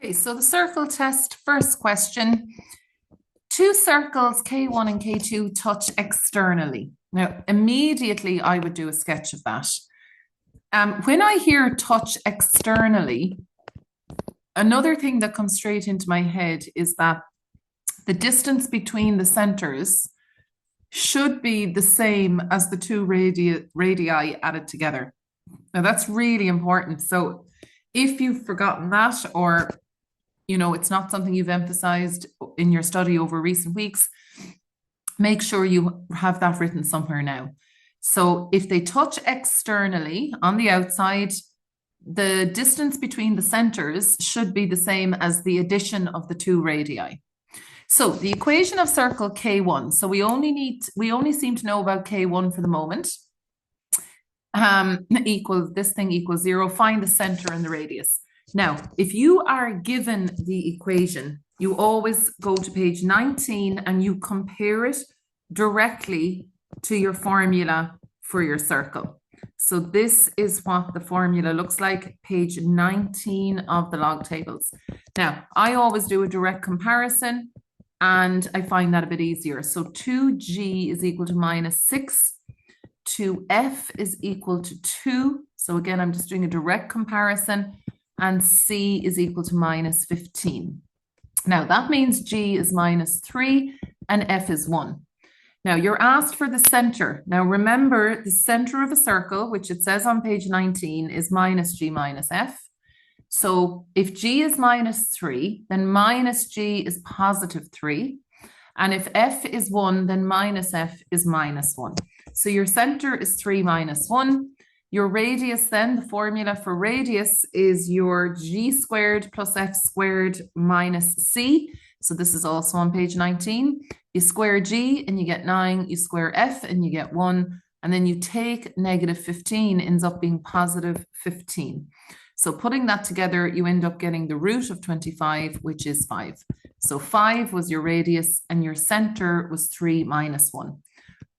Okay, so the circle test, first question. Two circles, K1 and K2, touch externally. Now, immediately I would do a sketch of that. When I hear touch externally, another thing that comes straight into my head is that the distance between the centers should be the same as the two radii added together. Now, that's really important. So if you've forgotten that, or it's not something you've emphasized in your study over recent weeks, make sure you have that written somewhere now. So if they touch externally on the outside, the distance between the centers should be the same as the addition of the two radii. So the equation of circle K1. So we only seem to know about K1 for the moment. This thing equals 0. Find the center and the radius. Now, if you are given the equation, you always go to page 19 and you compare it directly to your formula for your circle. So this is what the formula looks like, page 19 of the log tables. Now, I always do a direct comparison and I find that a bit easier. So 2g is equal to minus 6. 2f is equal to 2. So again, I'm just doing a direct comparison. And c is equal to minus 15. Now, that means g is minus 3 and f is 1. Now, you're asked for the center. Now, remember, the center of a circle, which it says on page 19, is minus g minus f. So if g is minus 3, then minus g is positive 3. And if f is 1, then minus f is minus 1. So your center is 3 minus 1. Your radius then, the formula for radius is your g squared plus f squared minus c. So this is also on page 19. You square g and you get 9. You square f and you get 1. And then you take negative 15, ends up being positive 15. So putting that together, you end up getting the root of 25, which is 5. So 5 was your radius and your center was 3 minus 1.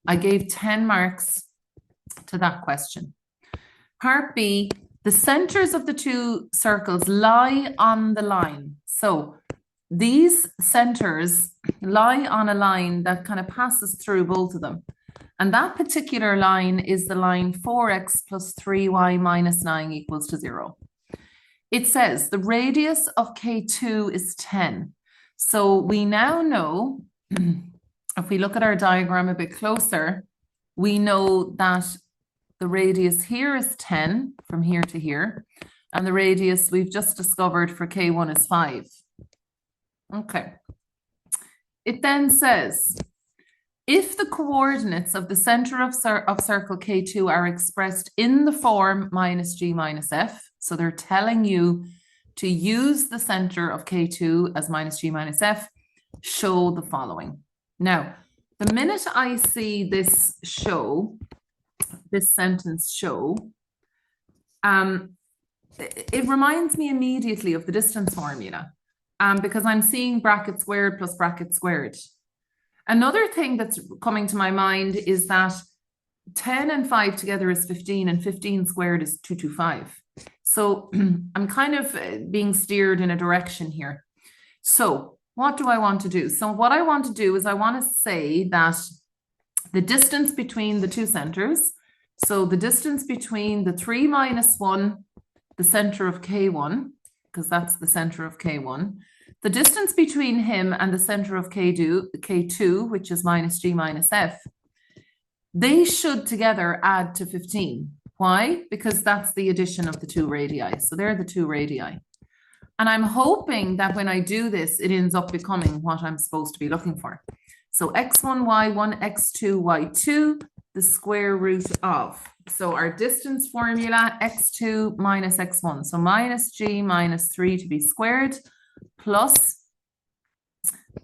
I gave 10 marks to that question. Part B, the centers of the two circles lie on the line. So these centers lie on a line that kind of passes through both of them. And that particular line is the line 4x plus 3y minus 9 equals to 0. It says the radius of K2 is 10. So we now know, if we look at our diagram a bit closer, we know that the radius here is 10 from here to here. And the radius we've just discovered for K1 is 5. Okay. It then says, if the coordinates of the center of circle K2 are expressed in the form minus g minus f, so they're telling you to use the center of K2 as minus g minus f, show the following. Now, the minute I see this sentence show, it reminds me immediately of the distance formula because I'm seeing bracket squared plus bracket squared. Another thing that's coming to my mind is that 10 and 5 together is 15 and 15 squared is 225. So I'm kind of being steered in a direction here. So what do I want to do? So what I want to do is I want to say that the distance between the two centers, so the distance between the 3 minus 1, the center of K1, because that's the center of K1, the distance between him and the center of K2, which is minus g minus f, they should together add to 15. Why? Because that's the addition of the two radii. So they're the two radii. And I'm hoping that when I do this, it ends up becoming what I'm supposed to be looking for. So x1, y1, x2, y2, the square root of. So our distance formula, x2 minus x1. So minus g minus 3 to be squared plus,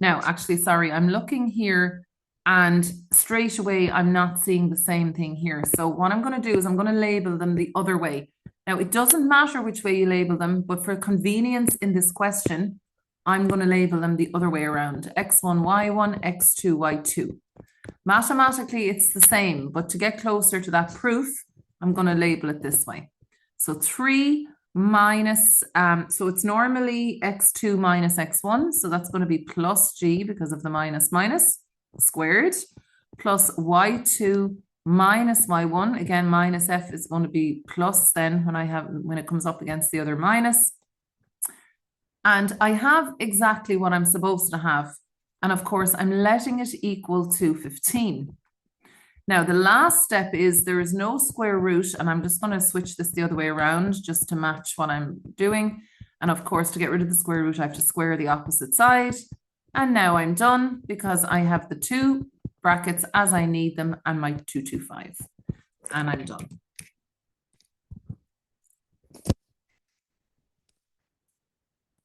now actually, sorry, I'm looking here and straight away I'm not seeing the same thing here. So what I'm going to do is I'm going to label them the other way. Now, it doesn't matter which way you label them, but for convenience in this question, I'm going to label them the other way around, x1, y1, x2, y2. Mathematically, it's the same, but to get closer to that proof, I'm going to label it this way. So 3 minus, so it's normally x2 minus x1, so that's going to be plus g because of the minus minus squared, plus y2 minus y1, again minus f is going to be plus then when it comes up against the other minus. And I have exactly what I'm supposed to have. And of course, I'm letting it equal to 15. Now, the last step is there is no square root, and I'm just going to switch this the other way around just to match what I'm doing. And of course, to get rid of the square root, I have to square the opposite side. And now I'm done because I have the two brackets as I need them and my 225. And I'm done.